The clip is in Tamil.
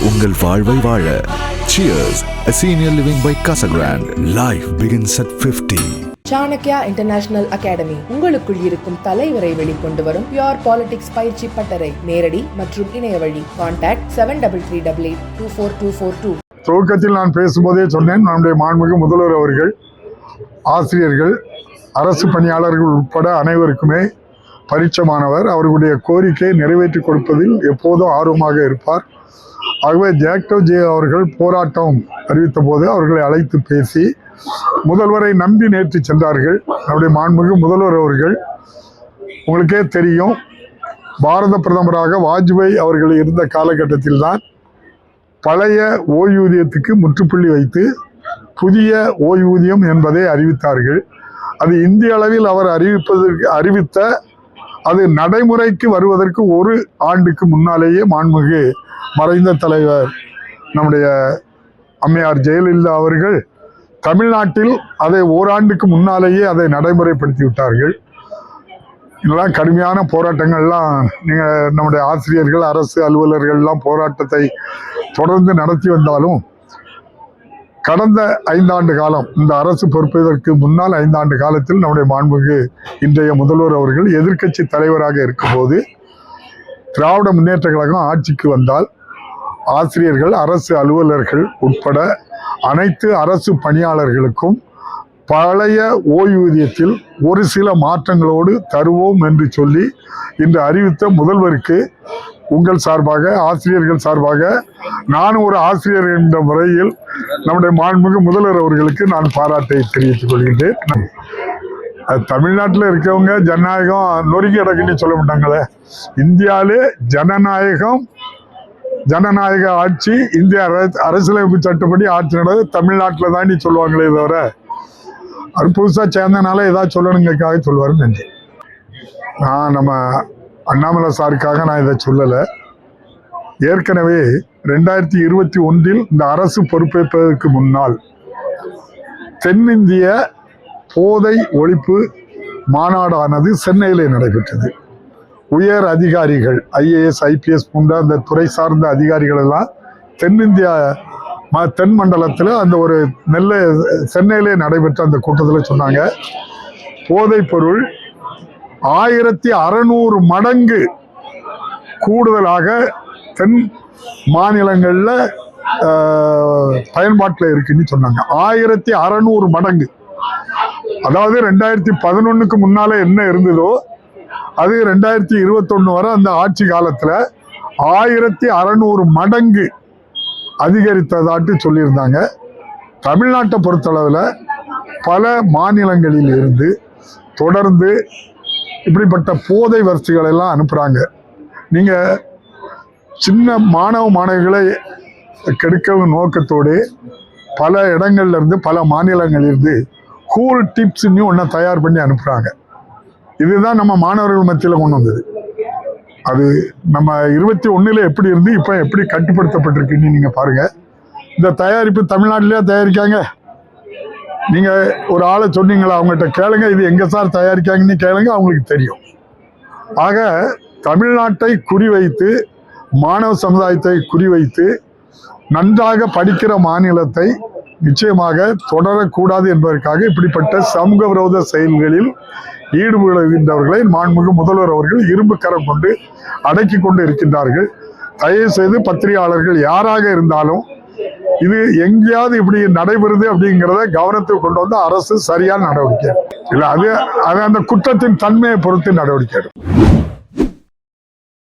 உங்கள் வாழ்வை வாழ. Cheers, a senior living by Casagrande. Life begins at 50. Chanakya international academy உங்களுக்குள் இருக்கும் தலைவரை வெளிக்கொண்டு வரும் பியூர் பாலிடிக்ஸ் பயிற்சி பட்டறை. நேரடி மற்றும் இணைய வழி. கான்டாக்ட் 7338242242. துவக்கத்தில் நான் பேசும்போதே சொன்னேன், நம்முடைய மாண்புமிகு முதல்வர் அவர்கள் ஆசிரியர்கள், அரசு பணியாளர்கள் உட்பட அனைவருக்குமே பரிச்சயமானவர். அவர்களுடைய கோரிக்கையை நிறைவேற்றி கொடுப்பதில் எப்போதும் ஆர்வமாக இருப்பார். ஆகவே ஜாக்டோ ஜே அவர்கள் போராட்டம் அறிவித்த போது அவர்களை அழைத்து பேசி முதல்வரை நம்பி நேற்று சென்றார்கள். நம்முடைய மாண்புமிகு முதல்வர் அவர்கள், உங்களுக்கே தெரியும், பாரத பிரதமராக வாஜ்பாய் அவர்கள் இருந்த காலகட்டத்தில் தான் பழைய ஓய்வூதியத்துக்கு முற்றுப்புள்ளி வைத்து புதிய ஓய்வூதியம் என்பதை அறிவித்தார்கள். அது இந்திய அளவில் அவர் அறிவித்த அது நடைமுறைக்கு வருவதற்கு ஒரு ஆண்டுக்கு முன்னாலேயே மாண்புமிகு மறைந்த தலைவர் நம்முடைய அம்மையார் ஜெயலலிதா அவர்கள் தமிழ்நாட்டில் அதை ஓராண்டுக்கு முன்னாலேயே அதை நடைமுறைப்படுத்தி விட்டார்கள். இதெல்லாம் கடுமையான போராட்டங்கள்லாம் நம்முடைய ஆசிரியர்கள், அரசு அலுவலர்கள்லாம் போராட்டத்தை தொடர்ந்து நடத்தி வந்தாலும் கடந்த 5 ஆண்டு காலம், இந்த அரசு பொறுப்பதற்கு முன்னால் 5 ஆண்டு காலத்தில் நம்முடைய மாண்புமிகு இன்றைய முதல்வர் அவர்கள் எதிர்க்கட்சி தலைவராக இருக்கும்போது திராவிட முன்னேற்ற கழகம் ஆட்சிக்கு வந்தால் ஆசிரியர்கள், அரசு அலுவலர்கள் உட்பட அனைத்து அரசு பணியாளர்களுக்கும் பழைய ஓய்வூதியத்தில் ஒரு சில மாற்றங்களோடு தருவோம் என்று சொல்லி இன்று அறிவித்த முதல்வருக்கு உங்கள் சார்பாக, ஆசிரியர்கள் சார்பாக, நானும் ஒரு ஆசிரியர் என்ற முறையில் நம்முடைய மாண்புமிகு முதல்வர் அவர்களுக்கு நான் பாராட்டை தெரிவித்துக் கொள்கின்றேன். தமிழ்நாட்டில் இருக்கவங்க ஜனநாயகம் நொறுங்கி கிடக்குன்னு சொல்ல மாட்டாங்களே. இந்தியாவிலே ஜனநாயக ஆட்சி, இந்திய அரசியலமைப்பு சட்டப்படி ஆட்சி நடந்து தமிழ்நாட்டில் தான் சொல்லுவாங்களே தவிர அது புதுசாக சேர்ந்தனால ஏதாவது சொல்லணுங்கிறதுக்காக சொல்லுவார். நன்றி. நான் நம்ம அண்ணாமலை சாருக்காக நான் இதை சொல்லலை. ஏற்கனவே 2021 இந்த அரசு பொறுப்பேற்பதற்கு முன்னால் தென்னிந்திய போதை ஒழிப்பு மாநாடானது சென்னையிலே நடைபெற்றது. உயர் அதிகாரிகள், IAS, IPS போன்ற அந்த துறை சார்ந்த அதிகாரிகள் எல்லாம் தென் மண்டலத்தில் அந்த ஒரு சென்னையிலே நடைபெற்ற அந்த கூட்டத்தில் சொன்னாங்க, போதைப் பொருள் 1600 மடங்கு கூடுதலாக தென் மாநிலங்களில் பயன்பாட்டில் இருக்குன்னு சொன்னாங்க. 1600 மடங்கு. அதாவது 2011க்கு முன்னால என்ன இருந்ததோ அது 2021 வரை அந்த ஆட்சி காலத்தில் 1600 மடங்கு அதிகரித்ததாட்டு சொல்லியிருந்தாங்க. தமிழ்நாட்டை பொறுத்தளவில் பல மாநிலங்களில் இருந்து தொடர்ந்து இப்படிப்பட்ட போதை வரிசைகள் எல்லாம் அனுப்புகிறாங்க. நீங்கள் சின்ன மாணவிகளை கெடுக்கவும் நோக்கத்தோடு பல இடங்கள்லேருந்து, பல மாநிலங்களிலிருந்து கூல் டிப்ஸ்ன்னு ஒன்றை தயார் பண்ணி அனுப்புகிறாங்க. இதுதான் நம்ம மாணவர்கள் மத்தியில் கொண்டு வந்தது. அது நம்ம 21 எப்படி இருந்து இப்போ எப்படி கட்டுப்படுத்தப்பட்டிருக்குன்னு நீங்கள் பாருங்கள். இந்த தயாரிப்பு தமிழ்நாட்டிலேயே தயாரிக்காங்க. நீங்கள் ஒரு ஆளை சொன்னீங்களா, அவங்ககிட்ட கேளுங்க, இது எங்கே சார் தயாரிக்காங்கன்னு கேளுங்க, அவங்களுக்கு தெரியும். ஆக தமிழ்நாட்டை குறிவைத்து, மாணவ சமுதாயத்தை குறிவைத்து நன்றாக படிக்கிற மாநிலத்தை நிச்சயமாக தொடரக்கூடாது என்பதற்காக இப்படிப்பட்ட சமூக விரோத செயல்களில் ஈடுபடுகின்றவர்களை மாண்புமிகு முதல்வர் அவர்கள் இரும்பு கரம் கொண்டு அடக்கி கொண்டு இருக்கின்றார்கள். தயவு செய்து பத்திரிகையாளர்கள் யாராக இருந்தாலும் இது எங்கேயாவது இப்படி நடைபெறுது அப்படிங்கிறத கவனத்துக்கு கொண்டு வந்து அரசு சரியான நடவடிக்கை இல்லை, அது அந்த குற்றத்தின் தன்மையை பொறுத்து நடவடிக்கை எடுக்கும்.